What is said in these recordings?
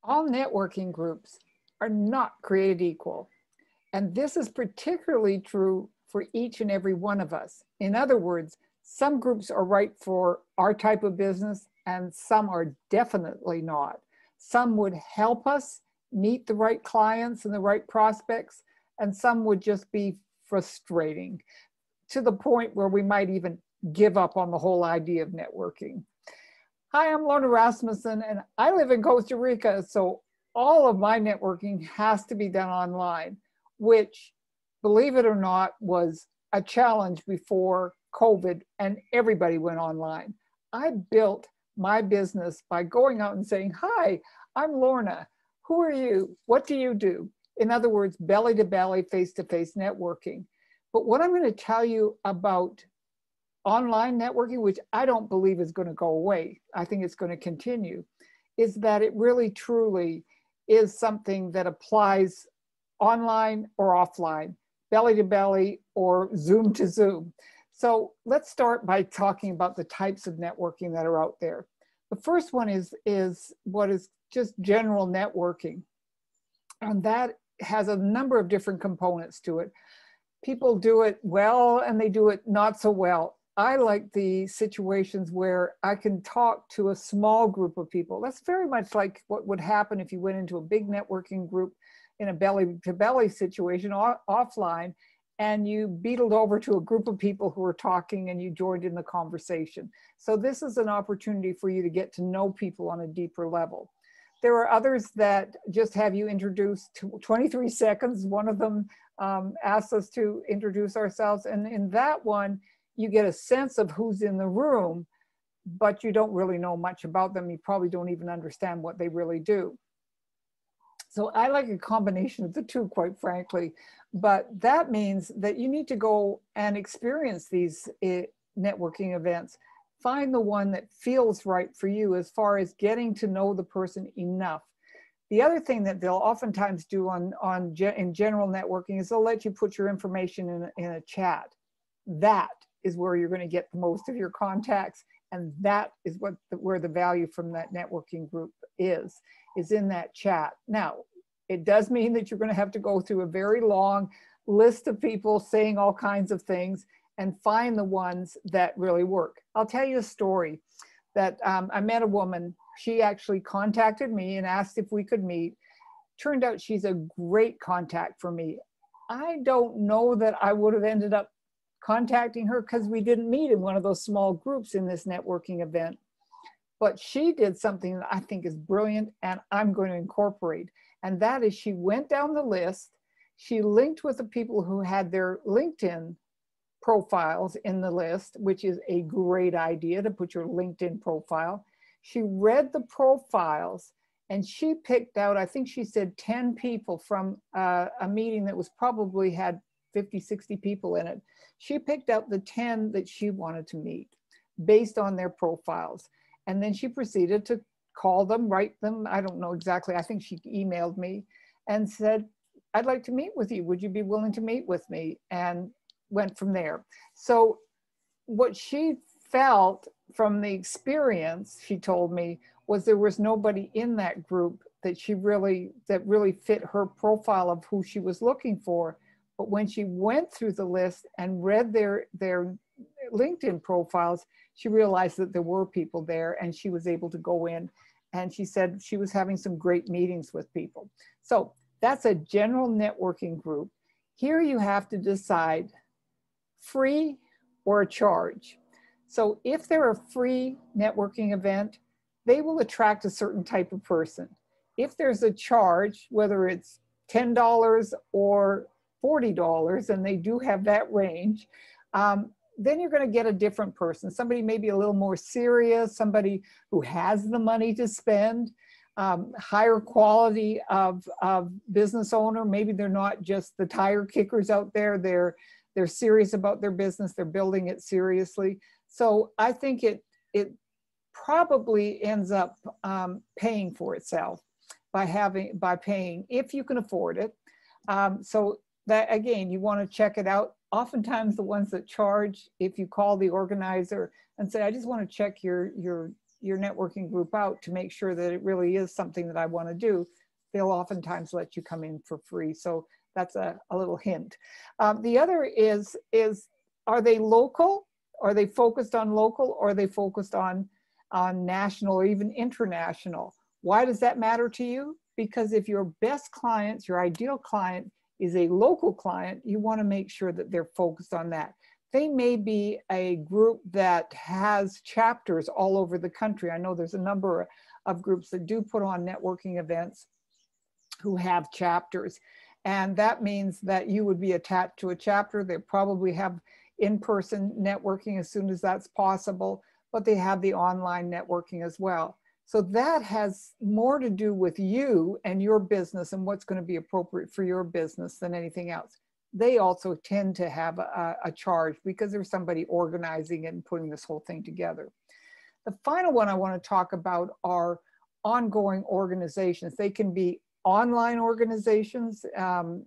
All networking groups are not created equal. And this is particularly true for each and every one of us. In other words, some groups are right for our type of business and some are definitely not. Some would help us meet the right clients and the right prospects, and some would just be frustrating to the point where we might even give up on the whole idea of networking. Hi, I'm Lorna Rasmussen, and I live in Costa Rica, so all of my networking has to be done online, which, believe it or not, was a challenge before COVID and everybody went online. I built my business by going out and saying, hi, I'm Lorna. Who are you? What do you do? In other words, belly to belly, face to face networking. But what I'm going to tell you about online networking, which I don't believe is going to go away, I think it's going to continue, is that it really truly is something that applies online or offline, belly to belly or Zoom to Zoom. So let's start by talking about the types of networking that are out there. The first one is what is just general networking. And that has a number of different components to it. People do it well and they do it not so well. I like the situations where I can talk to a small group of people. That's very much like what would happen if you went into a big networking group in a belly to belly situation offline, and you beetled over to a group of people who were talking and you joined in the conversation. So this is an opportunity for you to get to know people on a deeper level. There are others that just have you introduced to 23 seconds. One of them asks us to introduce ourselves. And in that one, you get a sense of who's in the room, but you don't really know much about them. You probably don't even understand what they really do. So I like a combination of the two, quite frankly, but that means that you need to go and experience these networking events. Find the one that feels right for you as far as getting to know the person enough. The other thing that they'll oftentimes do in general networking is they'll let you put your information in a chat. That is where you're going to get most of your contacts, and that is where the value from that networking group is in that chat. Now, it does mean that you're going to have to go through a very long list of people saying all kinds of things and find the ones that really work. I'll tell you a story that I met a woman. She actually contacted me and asked if we could meet. Turned out she's a great contact for me. I don't know that I would have ended up contacting her because we didn't meet in one of those small groups in this networking event. But she did something that I think is brilliant and I'm going to incorporate. And that is she went down the list. She linked with the people who had their LinkedIn profiles in the list, which is a great idea to put your LinkedIn profile. She read the profiles and she picked out, I think she said 10 people from a meeting that was probably had 50, 60 people in it. She picked out the 10 that she wanted to meet based on their profiles. And then she proceeded to call them, write them. I don't know exactly. I think she emailed me and said, I'd like to meet with you. Would you be willing to meet with me? And went from there. So what she felt from the experience, she told me, was there was nobody in that group that really fit her profile of who she was looking for. But when she went through the list and read their LinkedIn profiles, she realized that there were people there and she was able to go in. And she said she was having some great meetings with people. So that's a general networking group. Here you have to decide free or a charge. So if they're a free networking event, they will attract a certain type of person. If there's a charge, whether it's $10 or $40, and they do have that range, then you're going to get a different person. Somebody maybe a little more serious, somebody who has the money to spend, higher quality of business owner. Maybe they're not just the tire kickers out there. They're serious about their business. They're building it seriously. So I think it probably ends up paying for itself by paying if you can afford it. So that, again, you want to check it out. Oftentimes the ones that charge, if you call the organizer and say, I just want to check your your networking group out to make sure that it really is something that I want to do, they'll oftentimes let you come in for free. So that's a little hint. The other is are they local? Are they focused on local, or are they focused on national or even international? Why does that matter to you? Because if your best clients, your ideal client is a local client, you want to make sure that they're focused on that. They may be a group that has chapters all over the country. I know there's a number of groups that do put on networking events who have chapters. And that means that you would be attached to a chapter. They probably have in-person networking as soon as that's possible, but they have the online networking as well. So that has more to do with you and your business and what's going to be appropriate for your business than anything else. They also tend to have a charge because there's somebody organizing it and putting this whole thing together. The final one I want to talk about are ongoing organizations. They can be online organizations.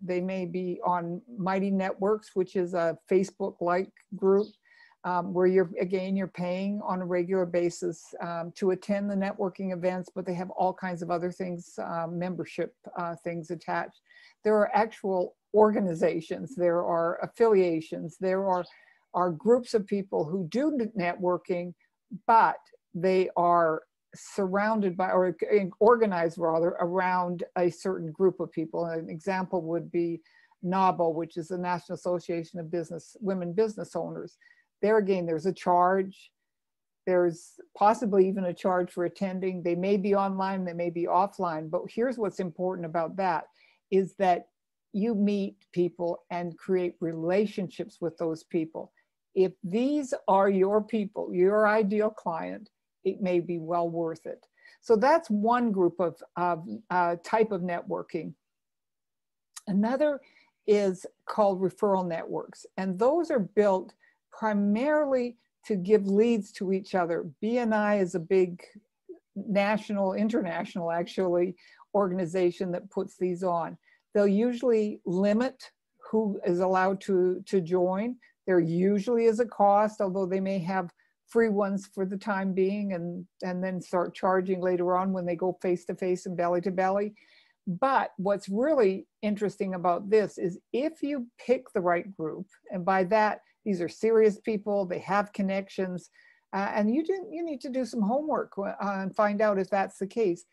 They may be on Mighty Networks, which is a Facebook-like group where you're paying on a regular basis to attend the networking events, but they have all kinds of other things, membership things attached. There are actual organizations, there are affiliations, there are groups of people who do networking, but they are surrounded by or organized rather around a certain group of people. An example would be NABO, which is the National Association of Women Business Owners. There again, there's a charge. There's possibly even a charge for attending. They may be online, they may be offline, but here's what's important about that is that you meet people and create relationships with those people. If these are your people, your ideal client, it may be well worth it. So that's one group of type of networking. Another is called referral networks, and those are built primarily to give leads to each other. BNI is a big national, international actually, organization that puts these on. They'll usually limit who is allowed to join. There usually is a cost, although they may have free ones for the time being and then start charging later on when they go face-to-face and belly-to-belly. But what's really interesting about this is if you pick the right group, and by that, these are serious people, they have connections, and you need to do some homework and find out if that's the case.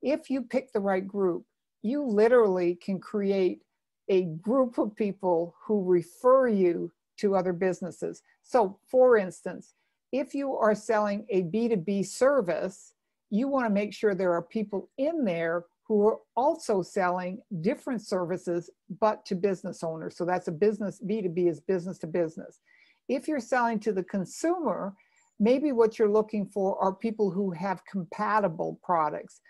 If you pick the right group, you literally can create a group of people who refer you to other businesses. So for instance, if you are selling a B2B service, you want to make sure there are people in there who are also selling different services, but to business owners. So that's a business, B2B is business to business. If you're selling to the consumer, maybe what you're looking for are people who have compatible products.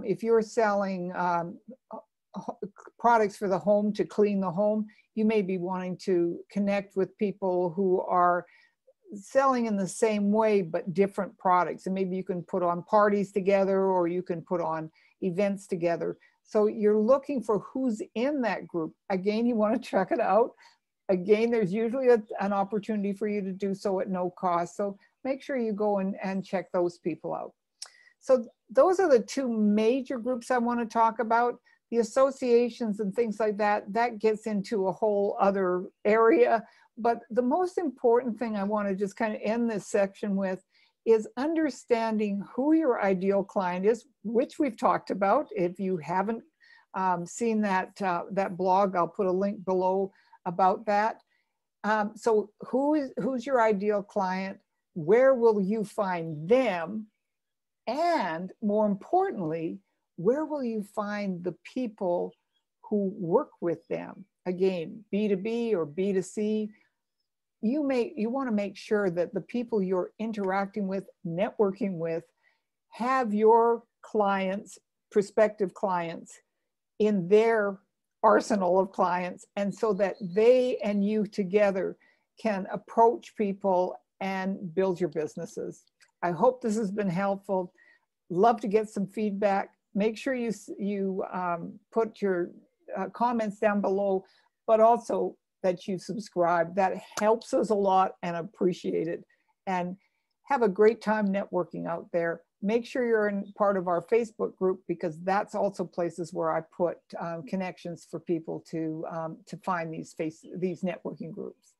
If you're selling products for the home to clean the home, you may be wanting to connect with people who are selling in the same way, but different products. And maybe you can put on parties together, or you can put on events together. So you're looking for who's in that group. Again, you want to check it out. Again, there's usually an opportunity for you to do so at no cost. So make sure you go and check those people out. So those are the two major groups I want to talk about. The associations and things like that, that gets into a whole other area. But the most important thing I want to just kind of end this section with is understanding who your ideal client is, which we've talked about. If you haven't seen that blog, I'll put a link below about that. So who's your ideal client? Where will you find them? And more importantly, where will you find the people who work with them? Again, B2B or B2C, you want to make sure that the people you're interacting with, networking with, have your clients, prospective clients, in their arsenal of clients, and so that they and you together can approach people and build your businesses. I hope this has been helpful. Love to get some feedback. Make sure you put your comments down below, but also that you subscribe. That helps us a lot and appreciate it. And Have a great time networking out there. Make sure you're in part of our Facebook group, because that's also places where I put connections for people to find these networking groups.